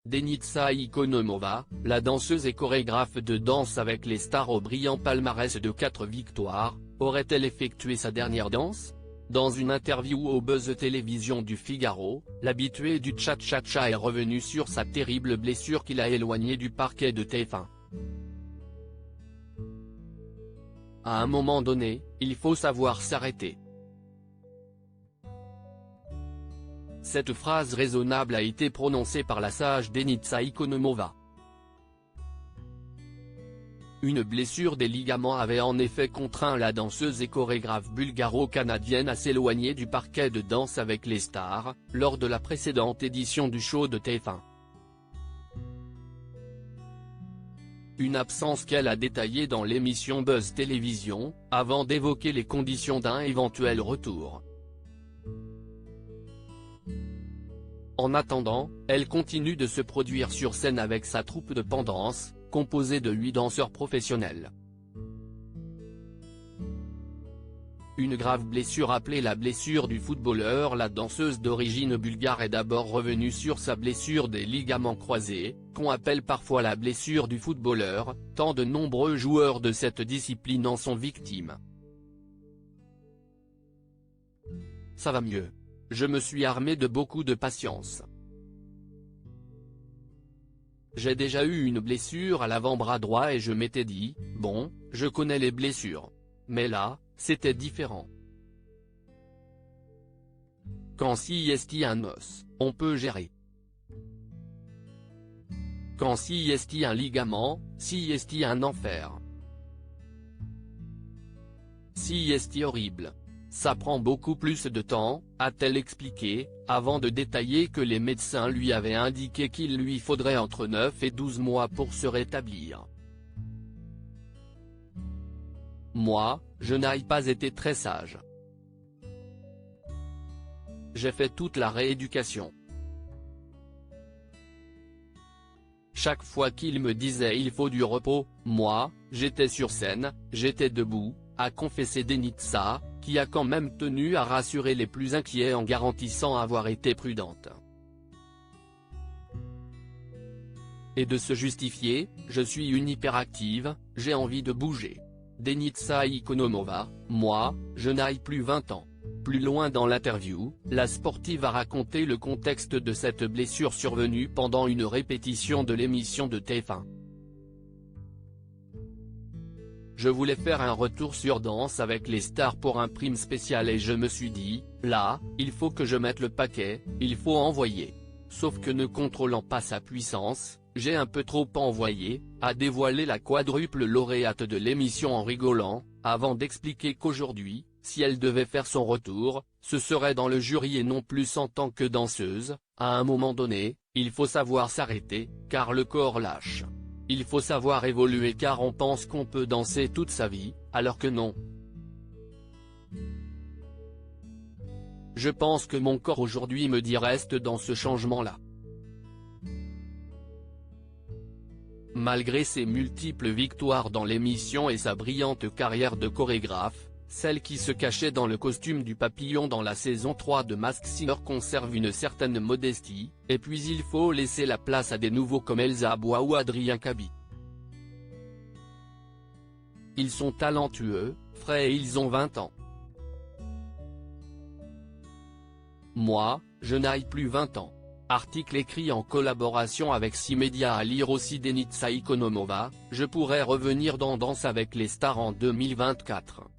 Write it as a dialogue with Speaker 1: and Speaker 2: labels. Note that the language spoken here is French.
Speaker 1: Denitsa Ikonomova, la danseuse et chorégraphe de Danse avec les stars au brillant palmarès de 4 victoires, aurait-elle effectué sa dernière danse? Dans une interview au Buzz Télévision du Figaro, l'habituée du cha-cha-cha est revenue sur sa terrible blessure qui l'a éloignée du parquet de TF1. À un moment donné, il faut savoir s'arrêter. Cette phrase raisonnable a été prononcée par la sage Denitsa Ikonomova. Une blessure des ligaments avait en effet contraint la danseuse et chorégraphe bulgaro-canadienne à s'éloigner du parquet de Danse avec les stars, lors de la précédente édition du show de TF1. Une absence qu'elle a détaillée dans l'émission Buzz Télévision, avant d'évoquer les conditions d'un éventuel retour. En attendant, elle continue de se produire sur scène avec sa troupe de Pendance, composée de 8 danseurs professionnels. Une grave blessure appelée la blessure du footballeur. La danseuse d'origine bulgare est d'abord revenue sur sa blessure des ligaments croisés, qu'on appelle parfois la blessure du footballeur, tant de nombreux joueurs de cette discipline en sont victimes. Ça va mieux. Je me suis armé de beaucoup de patience. J'ai déjà eu une blessure à l'avant-bras droit et je m'étais dit, bon, je connais les blessures. Mais là, c'était différent. Quand si est un os, on peut gérer. Quand si est un ligament, si est un enfer. Si est horrible. Ça prend beaucoup plus de temps, a-t-elle expliqué, avant de détailler que les médecins lui avaient indiqué qu'il lui faudrait entre 9 et 12 mois pour se rétablir. Moi, je n'ai pas été très sage. J'ai fait toute la rééducation. Chaque fois qu'il me disait il faut du repos, moi, j'étais sur scène, j'étais debout, a confessé Denitsa, qui a quand même tenu à rassurer les plus inquiets en garantissant avoir été prudente. Et de se justifier, je suis une hyperactive, j'ai envie de bouger. Denitsa Ikonomova, moi, je n'ai plus 20 ans. Plus loin dans l'interview, la sportive a raconté le contexte de cette blessure survenue pendant une répétition de l'émission de TF1. Je voulais faire un retour sur Danse avec les stars pour un prime spécial et je me suis dit, là, il faut que je mette le paquet, il faut envoyer. Sauf que ne contrôlant pas sa puissance, j'ai un peu trop envoyé, a dévoilé la quadruple lauréate de l'émission en rigolant, avant d'expliquer qu'aujourd'hui, si elle devait faire son retour, ce serait dans le jury et non plus en tant que danseuse. À un moment donné, il faut savoir s'arrêter, car le corps lâche. Il faut savoir évoluer car on pense qu'on peut danser toute sa vie, alors que non. Je pense que mon corps aujourd'hui me dit reste dans ce changement-là. Malgré ses multiples victoires dans l'émission et sa brillante carrière de chorégraphe, celle qui se cachait dans le costume du papillon dans la saison 3 de Masked Singer conserve une certaine modestie, et puis il faut laisser la place à des nouveaux comme Elsa Aboua ou Adrien Kabi. Ils sont talentueux, frais et ils ont 20 ans. Moi, je n'ai plus 20 ans. Article écrit en collaboration avec 6 médias à lire aussi Denitsa Ikonomova, je pourrais revenir dans Danse avec les stars en 2024.